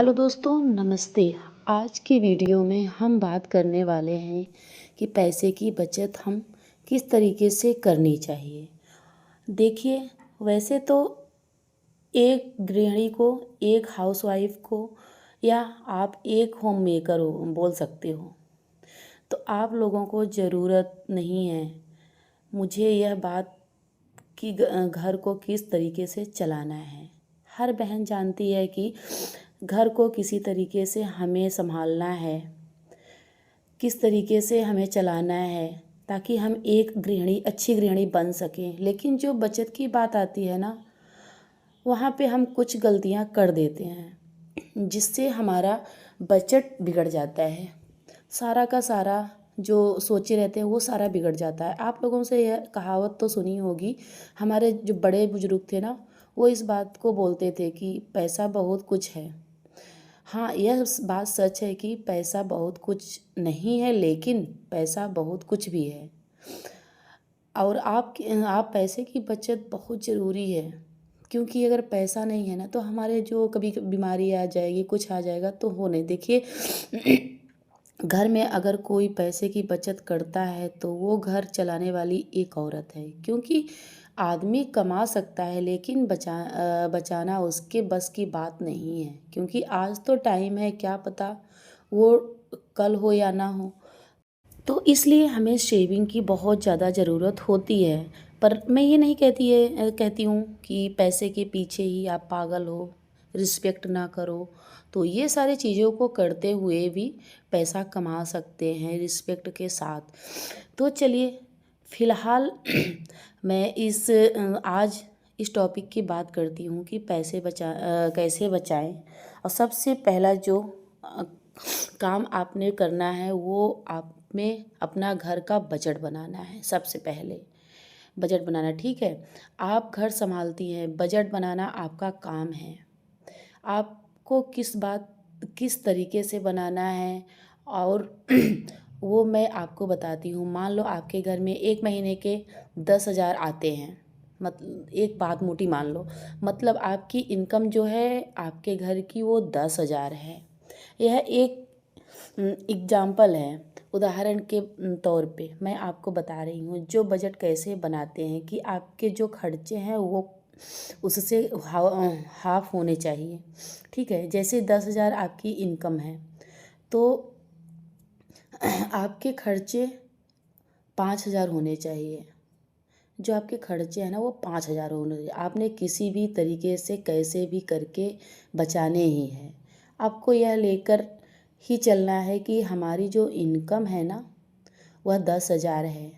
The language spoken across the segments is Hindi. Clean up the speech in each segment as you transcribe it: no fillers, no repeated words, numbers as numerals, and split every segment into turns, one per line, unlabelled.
हेलो दोस्तों, नमस्ते। आज की वीडियो में हम बात करने वाले हैं कि पैसे की बचत हम किस तरीके से करनी चाहिए। देखिए, वैसे तो एक गृहिणी को, एक हाउसवाइफ को या आप एक होम मेकर हो बोल सकते हो, तो आप लोगों को ज़रूरत नहीं है मुझे यह बात कि घर को किस तरीके से चलाना है। हर बहन जानती है कि घर को किसी तरीके से हमें संभालना है, किस तरीके से हमें चलाना है ताकि हम एक गृहिणी, अच्छी गृहिणी बन सकें। लेकिन जो बचत की बात आती है ना, वहाँ पे हम कुछ गलतियाँ कर देते हैं जिससे हमारा बजट बिगड़ जाता है। सारा का सारा जो सोचे रहते हैं वो सारा बिगड़ जाता है। आप लोगों से यह कहावत तो सुनी होगी, हमारे जो बड़े बुजुर्ग थे ना, वो इस बात को बोलते थे कि पैसा बहुत कुछ है। हाँ, यह बात सच है कि पैसा बहुत कुछ नहीं है, लेकिन पैसा बहुत कुछ भी है। और आप पैसे की बचत बहुत ज़रूरी है, क्योंकि अगर पैसा नहीं है ना तो हमारे जो कभी बीमारी आ जाएगी, कुछ आ जाएगा तो हो नहीं। देखिए, घर में अगर कोई पैसे की बचत करता है तो वो घर चलाने वाली एक औरत है। क्योंकि आदमी कमा सकता है लेकिन बचाना उसके बस की बात नहीं है। क्योंकि आज तो टाइम है, क्या पता वो कल हो या ना हो। तो इसलिए हमें शेविंग की बहुत ज़्यादा ज़रूरत होती है। पर मैं ये नहीं कहती हूँ कि पैसे के पीछे ही आप पागल हो, रिस्पेक्ट ना करो। तो ये सारी चीज़ों को करते हुए भी पैसा कमा सकते हैं रिस्पेक्ट के साथ। तो चलिए, फ़िलहाल मैं आज इस टॉपिक की बात करती हूँ कि कैसे बचाएं। और सबसे पहला जो अ, काम आपने करना है वो आप में अपना घर का बजट बनाना है। सबसे पहले बजट बनाना, ठीक है। आप घर संभालती हैं, बजट बनाना आपका काम है। आपको किस तरीके से बनाना है और वो मैं आपको बताती हूँ। मान लो आपके घर में एक महीने के 10,000 आते हैं, मतलब एक बात मोटी मान लो, मतलब आपकी इनकम जो है आपके घर की वो 10,000 है। यह एक एग्जाम्पल है, उदाहरण के तौर पे मैं आपको बता रही हूँ जो बजट कैसे बनाते हैं कि आपके जो खर्चे हैं वो उससे हाफ होने चाहिए, ठीक है। जैसे 10,000 आपकी इनकम है तो आपके खर्चे 5,000 होने चाहिए। जो आपके खर्चे हैं ना वो 5,000 होने चाहिए। आपने किसी भी तरीके से कैसे भी करके बचाने ही हैं। आपको यह लेकर ही चलना है कि हमारी जो इनकम है ना वह 10,000 है,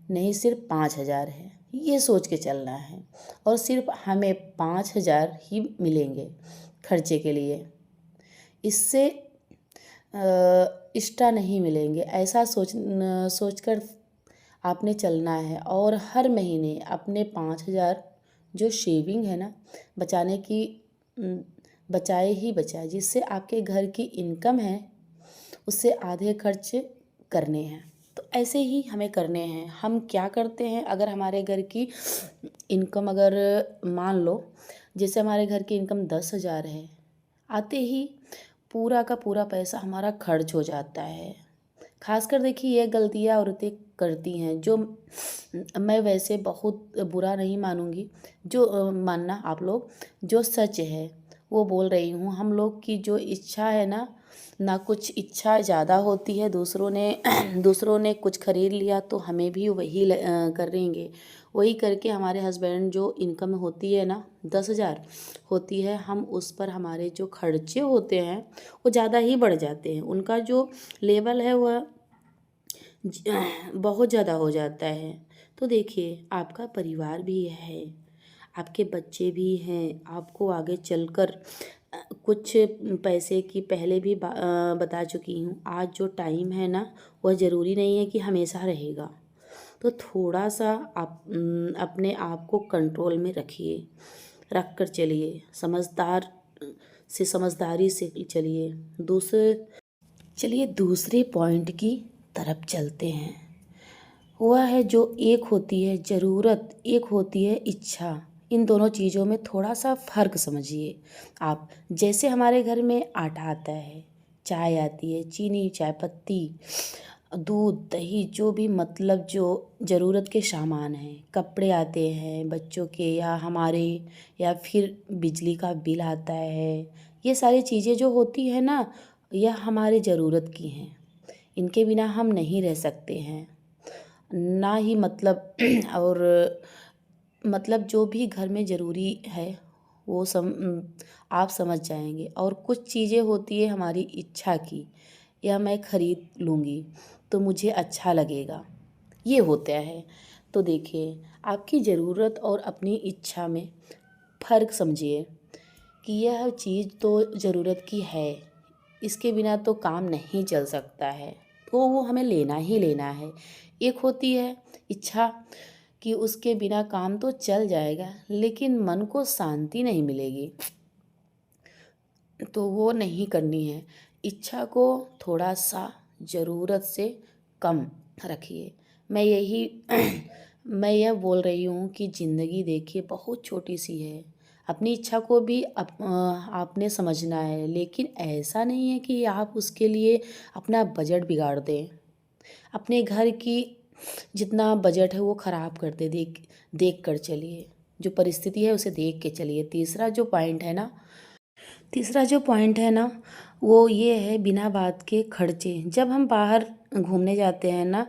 नहीं सिर्फ 5,000 है। ये सोच के चलना है और सिर्फ हमें 5,000 ही मिलेंगे खर्चे के लिए, इससे एक्स्ट्रा नहीं मिलेंगे। ऐसा सोचकर आपने चलना है और हर महीने अपने 5,000 जो शेविंग है ना बचाने की, बचाए ही बचाए, जिससे आपके घर की इनकम है उससे आधे खर्च करने हैं। तो ऐसे ही हमें करने हैं। हम क्या करते हैं, अगर हमारे घर की इनकम, अगर मान लो जैसे हमारे घर की इनकम 10,000 है, आते ही पूरा का पूरा पैसा हमारा खर्च हो जाता है। खासकर देखिए, ये गलतियाँ औरतें करती हैं, जो मैं वैसे बहुत बुरा नहीं मानूंगी, जो मानना आप लोग, जो सच है वो बोल रही हूँ। हम लोग की जो इच्छा है ना कुछ इच्छा ज़्यादा होती है, दूसरों ने कुछ खरीद लिया तो हमें भी वही करेंगे। वही करके हमारे हस्बैंड जो इनकम होती है ना 10,000 होती है, हम उस पर हमारे जो खर्चे होते हैं वो ज़्यादा ही बढ़ जाते हैं। उनका जो लेवल है वह बहुत ज़्यादा हो जाता है। तो देखिए, आपका परिवार भी है, आपके बच्चे भी हैं, आपको आगे चलकर कुछ पैसे की पहले भी बता चुकी हूँ। आज जो टाइम है ना वह ज़रूरी नहीं है कि हमेशा रहेगा। तो थोड़ा सा आप अपने आप को कंट्रोल में रख कर चलिए, समझदारी से चलिए। दूसरे पॉइंट की तरफ चलते हैं। वह है जो एक होती है ज़रूरत, एक होती है इच्छा। इन दोनों चीज़ों में थोड़ा सा फ़र्क समझिए आप। जैसे हमारे घर में आटा आता है, चाय आती है, चीनी, चाय पत्ती, दूध, दही, जो भी मतलब जो ज़रूरत के सामान हैं, कपड़े आते हैं बच्चों के या हमारे, या फिर बिजली का बिल आता है। ये सारी चीज़ें जो होती हैं ना, यह हमारे ज़रूरत की हैं। इनके बिना हम नहीं रह सकते हैं। ना ही मतलब और मतलब जो भी घर में ज़रूरी है वो आप समझ जाएंगे। और कुछ चीज़ें होती है हमारी इच्छा की, या मैं ख़रीद लूँगी तो मुझे अच्छा लगेगा, ये होता है। तो देखिए, आपकी ज़रूरत और अपनी इच्छा में फ़र्क समझिए कि यह चीज़ तो ज़रूरत की है, इसके बिना तो काम नहीं चल सकता है, तो वो हमें लेना ही लेना है। एक होती है इच्छा कि उसके बिना काम तो चल जाएगा लेकिन मन को शांति नहीं मिलेगी, तो वो नहीं करनी है। इच्छा को थोड़ा सा ज़रूरत से कम रखिए। मैं यही मैं यह बोल रही हूँ कि ज़िंदगी देखिए बहुत छोटी सी है। अपनी इच्छा को भी आपने समझना है, लेकिन ऐसा नहीं है कि आप उसके लिए अपना बजट बिगाड़ दें। अपने घर की जितना बजट है वो ख़राब कर दे, देख कर चलिए। जो परिस्थिति है उसे देख के चलिए। तीसरा जो पॉइंट है ना, वो ये है बिना बात के खर्चे। जब हम बाहर घूमने जाते हैं ना,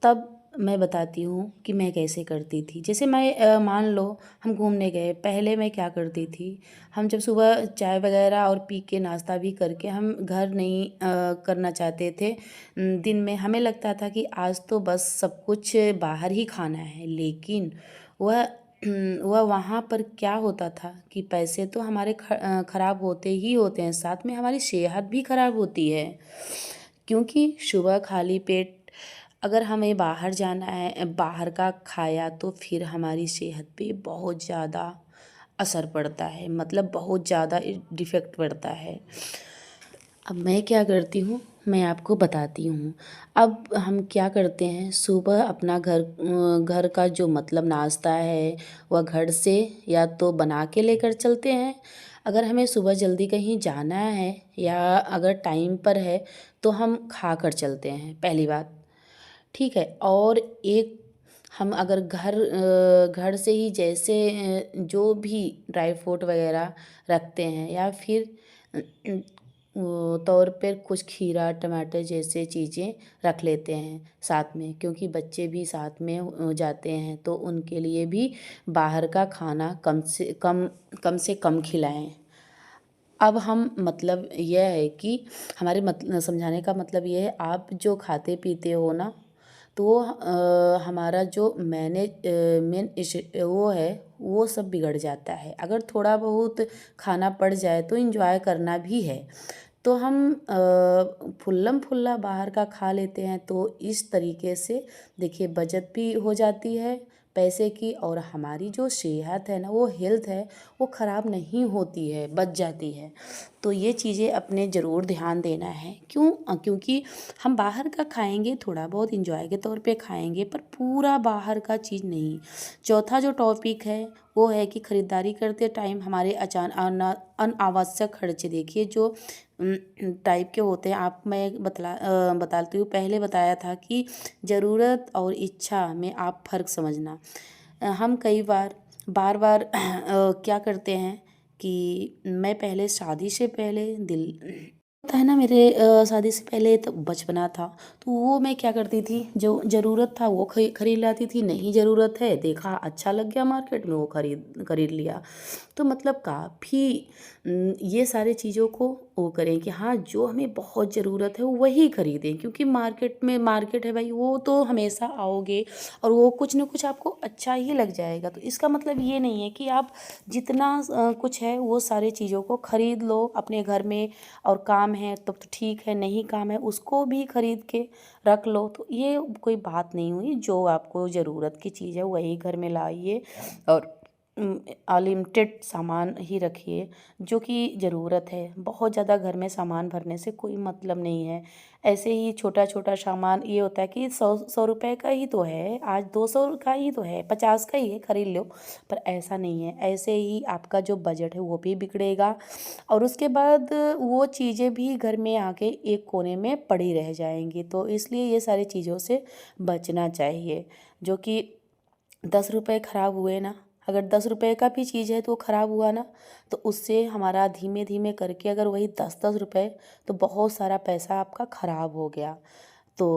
तब मैं बताती हूँ कि मैं कैसे करती थी। जैसे मैं मान लो हम घूमने गए, पहले मैं क्या करती थी, हम जब सुबह चाय वगैरह और पी के नाश्ता भी करके हम घर नहीं करना चाहते थे। दिन में हमें लगता था कि आज तो बस सब कुछ बाहर ही खाना है, लेकिन वह वह वहाँ पर क्या होता था कि पैसे तो हमारे ख़राब होते ही होते हैं, साथ में हमारी सेहत भी ख़राब होती है। क्योंकि सुबह खाली पेट अगर हमें बाहर जाना है, बाहर का खाया, तो फिर हमारी सेहत पे बहुत ज़्यादा असर पड़ता है, मतलब बहुत ज़्यादा डिफ़ेक्ट पड़ता है। अब मैं क्या करती हूँ, मैं आपको बताती हूँ। अब हम क्या करते हैं, सुबह अपना घर का जो मतलब नाश्ता है वह घर से या तो बना के लेकर चलते हैं। अगर हमें सुबह जल्दी कहीं जाना है या अगर टाइम पर है तो हम खा कर चलते हैं, पहली बात। ठीक है। और एक, हम अगर घर से ही जैसे जो भी ड्राई फ्रूट वगैरह रखते हैं, या फिर तौर पर कुछ खीरा टमाटर जैसे चीज़ें रख लेते हैं साथ में, क्योंकि बच्चे भी साथ में जाते हैं तो उनके लिए भी बाहर का खाना कम से कम खिलाएं। अब हम मतलब यह है कि हमारे समझाने का मतलब ये है, आप जो खाते पीते हो ना, तो वो हमारा जो मेन वो है, वो सब बिगड़ जाता है। अगर थोड़ा बहुत खाना पड़ जाए तो इंजॉय करना भी है, तो हम फुल्लम फुल्ला बाहर का खा लेते हैं। तो इस तरीके से देखिए बचत भी हो जाती है पैसे की, और हमारी जो सेहत है ना, वो हेल्थ है, वो ख़राब नहीं होती है, बच जाती है। तो ये चीज़ें अपने ज़रूर ध्यान देना है। क्योंकि हम बाहर का खाएंगे, थोड़ा बहुत इंजॉय के तौर पे खाएंगे, पर पूरा बाहर का चीज़ नहीं। चौथा जो टॉपिक है वो है कि ख़रीदारी करते टाइम हमारे अनावश्यक खर्चे देखिए जो टाइप के होते हैं। आप मैं बताती हूँ। पहले बताया था कि ज़रूरत और इच्छा में आप फ़र्क समझना। हम कई बार बार क्या करते हैं कि मैं पहले शादी से पहले होता है ना, मेरे शादी से पहले तो बचपना था, तो वो मैं क्या करती थी, जो ज़रूरत था वो खरीद लाती थी, नहीं ज़रूरत है देखा अच्छा लग गया मार्केट में, वो खरीद खरीद लिया। तो मतलब काफ़ी ये सारी चीज़ों को वो करें कि हाँ, जो हमें बहुत ज़रूरत है वही खरीदें, क्योंकि मार्केट है भाई, वो तो हमेशा आओगे और वो कुछ ना कुछ आपको अच्छा ही लग जाएगा। तो इसका मतलब ये नहीं है कि आप जितना कुछ है वो सारी चीज़ों को खरीद लो अपने घर में, और काम है तब तो ठीक है, नहीं काम है उसको भी खरीद के रख लो। तो ये कोई बात नहीं हुई। जो आपको ज़रूरत की चीज़ है वही घर में लाइए और अनलिमिटेड सामान ही रखिए जो कि ज़रूरत है। बहुत ज़्यादा घर में सामान भरने से कोई मतलब नहीं है। ऐसे ही छोटा छोटा सामान ये होता है कि 100 रुपए का ही तो है, आज 200 का ही तो है, 50 का ही है, खरीद लो। पर ऐसा नहीं है। ऐसे ही आपका जो बजट है वो भी बिगड़ेगा और उसके बाद वो चीज़ें भी घर में आके एक कोने में पड़ी रह जाएंगी। तो इसलिए ये सारी चीज़ों से बचना चाहिए। जो कि 10 रुपए ख़राब हुए ना, अगर 10 रुपए का भी चीज़ है तो वो ख़राब हुआ ना, तो उससे हमारा धीमे धीमे करके अगर वही 10-10 रुपए, तो बहुत सारा पैसा आपका ख़राब हो गया। तो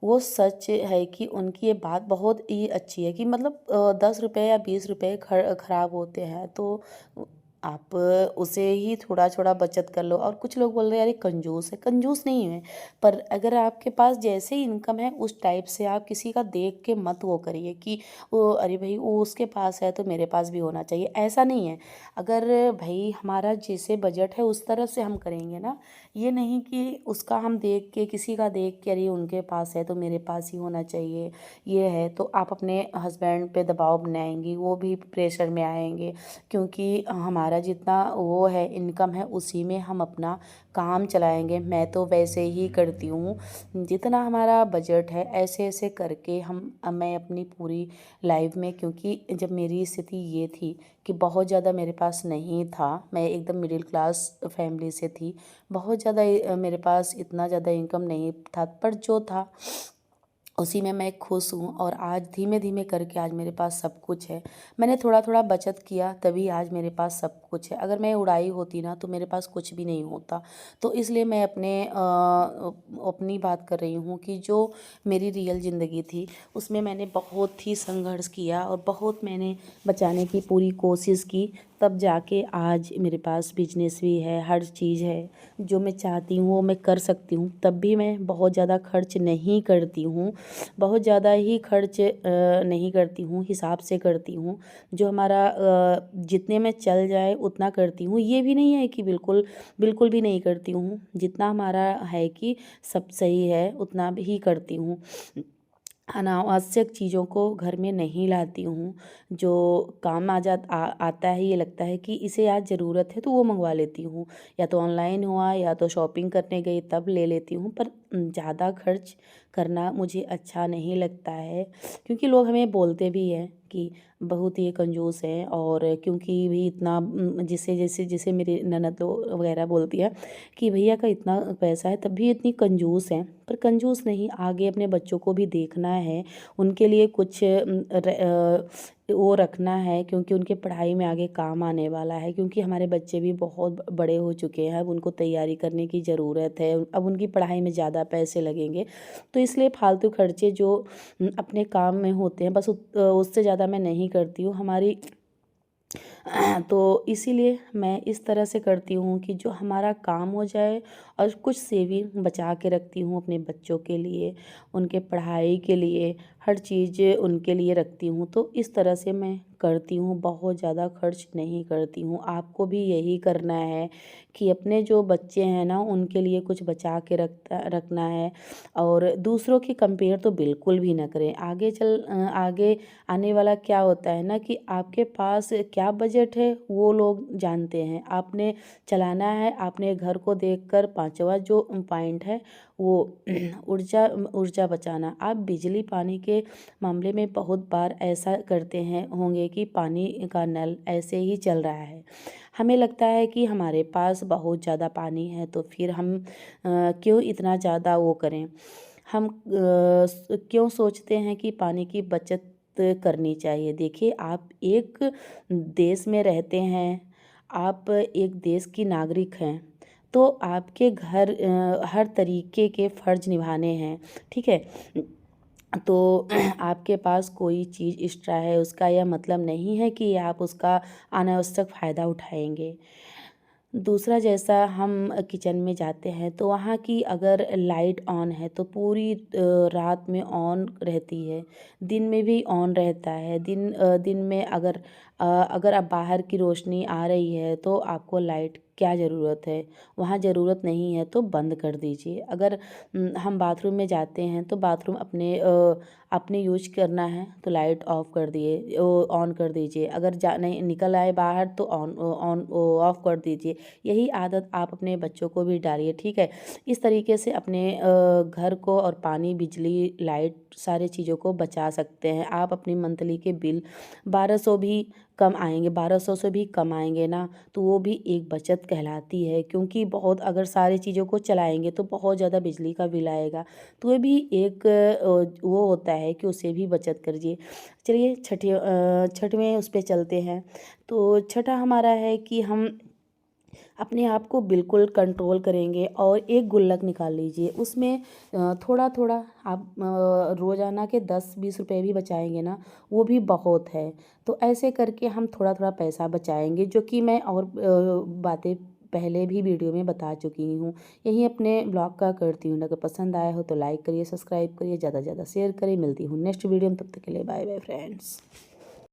वो सच है कि उनकी ये बात बहुत ही अच्छी है कि मतलब 10 रुपए या 20 रुपए ख़राब होते हैं तो आप उसे ही थोड़ा थोड़ा बचत कर लो। और कुछ लोग बोल रहे हैं यार ये कंजूस है, कंजूस नहीं है। पर अगर आपके पास जैसे ही इनकम है उस टाइप से आप किसी का देख के मत वो करिए कि वो अरे भाई वो उसके पास है तो मेरे पास भी होना चाहिए, ऐसा नहीं है। अगर भाई हमारा जैसे बजट है उस तरह से हम करेंगे ना, ये नहीं कि उसका हम देख के किसी का देख के अरे उनके पास है तो मेरे पास ही होना चाहिए, ये है तो आप अपने हस्बैंड पे दबाव बनाएंगी, वो भी प्रेशर में आएंगे। क्योंकि हमारा जितना वो है इनकम है उसी में हम अपना काम चलाएंगे। मैं तो वैसे ही करती हूँ, जितना हमारा बजट है ऐसे ऐसे करके मैं अपनी पूरी लाइफ में, क्योंकि जब मेरी स्थिति ये थी कि बहुत ज़्यादा मेरे पास नहीं था, मैं एकदम मिडिल क्लास फैमिली से थी, बहुत ज़्यादा मेरे पास इतना ज़्यादा इनकम नहीं था, पर जो था उसी में मैं खुश हूँ। और आज धीमे धीमे करके आज मेरे पास सब कुछ है। मैंने थोड़ा थोड़ा बचत किया तभी आज मेरे पास सब कुछ है। अगर मैं उड़ाई होती ना तो मेरे पास कुछ भी नहीं होता। तो इसलिए मैं अपनी बात कर रही हूँ कि जो मेरी रियल ज़िंदगी थी उसमें मैंने बहुत ही संघर्ष किया और बहुत मैंने बचाने की पूरी कोशिश की, तब जाके आज मेरे पास बिजनेस भी है, हर चीज़ है। जो मैं चाहती हूँ वो मैं कर सकती हूँ। तब भी मैं बहुत ज़्यादा खर्च नहीं करती हूँ, बहुत ज़्यादा ही खर्च नहीं करती हूँ, हिसाब से करती हूँ। जो हमारा जितने में चल जाए उतना करती हूँ। ये भी नहीं है कि बिल्कुल बिल्कुल भी नहीं करती हूँ, जितना हमारा है कि सब सही है उतना ही करती हूँ। अनावश्यक चीज़ों को घर में नहीं लाती हूँ। जो काम आता है, ये लगता है कि इसे आज ज़रूरत है तो वो मंगवा लेती हूँ, या तो ऑनलाइन हुआ या तो शॉपिंग करने गई तब ले लेती हूँ। पर ज़्यादा खर्च करना मुझे अच्छा नहीं लगता है, क्योंकि लोग हमें बोलते भी हैं कि बहुत ही कंजूस है। और क्योंकि भी इतना जिसे जैसे जैसे मेरी ननद वगैरह बोलती है कि भैया का इतना पैसा है तब भी इतनी कंजूस है। पर कंजूस नहीं, आगे अपने बच्चों को भी देखना है, उनके लिए कुछ वो रखना है, क्योंकि उनके पढ़ाई में आगे काम आने वाला है। क्योंकि हमारे बच्चे भी बहुत बड़े हो चुके हैं, अब उनको तैयारी करने की ज़रूरत है, अब उनकी पढ़ाई में ज़्यादा पैसे लगेंगे। तो इसलिए फालतू खर्चे जो अपने काम में होते हैं बस उससे ज़्यादा मैं नहीं करती हूँ हमारी। तो इसीलिए मैं इस तरह से करती हूँ कि जो हमारा काम हो जाए और कुछ सेविंग बचा के रखती हूँ अपने बच्चों के लिए, उनके पढ़ाई के लिए, हर चीज़ उनके लिए रखती हूँ। तो इस तरह से मैं करती हूँ, बहुत ज़्यादा खर्च नहीं करती हूँ। आपको भी यही करना है कि अपने जो बच्चे हैं ना उनके लिए कुछ बचा के रखना है। और दूसरों की कंपेयर तो बिल्कुल भी ना करें। आगे आने वाला क्या होता है ना कि आपके पास क्या बजट है वो लोग जानते हैं। आपने चलाना है, आपने घर को देखकर पांचवा जो पॉइंट है वो ऊर्जा ऊर्जा बचाना। आप बिजली पानी के मामले में बहुत बार ऐसा करते हैं होंगे कि पानी का नल ऐसे ही चल रहा है, हमें लगता है कि हमारे पास बहुत ज़्यादा पानी है तो फिर हम क्यों इतना ज़्यादा वो करें। हम क्यों सोचते हैं कि पानी की बचत करनी चाहिए। देखिए आप एक देश में रहते हैं, आप एक देश की नागरिक हैं, तो आपके घर हर तरीके के फ़र्ज़ निभाने हैं, ठीक है। तो आपके पास कोई चीज़ एक्स्ट्रा है उसका यह मतलब नहीं है कि आप उसका अनावश्यक फ़ायदा उठाएंगे। दूसरा, जैसा हम किचन में जाते हैं तो वहाँ की अगर लाइट ऑन है तो पूरी रात में ऑन रहती है, दिन में भी ऑन रहता है। दिन में अगर अब बाहर की रोशनी आ रही है तो आपको लाइट क्या ज़रूरत है, वहाँ ज़रूरत नहीं है तो बंद कर दीजिए। अगर हम बाथरूम में जाते हैं तो बाथरूम अपने यूज करना है तो लाइट ऑफ कर दिए, ऑन कर दीजिए। अगर जा नहीं निकल आए बाहर तो ऑन ऑन ऑफ कर दीजिए। यही आदत आप अपने बच्चों को भी डालिए, ठीक है। इस तरीके से अपने घर को और पानी, बिजली, लाइट सारे चीज़ों को बचा सकते हैं। आप अपनी मंथली के बिल 1200 भी कम आएंगे, 1200 से भी कम आएंगे ना, तो वो भी एक बचत कहलाती है। क्योंकि बहुत अगर सारी चीज़ों को चलाएंगे तो बहुत ज़्यादा बिजली का बिल आएगा, तो ये भी एक वो होता है कि उसे भी बचत करिए। चलिए छठवें उस पे चलते हैं। तो छठा हमारा है कि हम अपने आप को बिल्कुल कंट्रोल करेंगे और एक गुल्लक निकाल लीजिए, उसमें थोड़ा थोड़ा आप रोज़ाना के 10-20 रुपए भी बचाएंगे ना, वो भी बहुत है। तो ऐसे करके हम थोड़ा थोड़ा पैसा बचाएंगे, जो कि मैं और बातें पहले भी वीडियो में बता चुकी हूँ। यही अपने ब्लॉग का करती हूँ। अगर पसंद आया हो तो लाइक करिए, सब्सक्राइब करिए, ज़्यादा से ज़्यादा शेयर करिए। मिलती हूँ नेक्स्ट वीडियो में, तब तक के लिए बाय बाय फ्रेंड्स।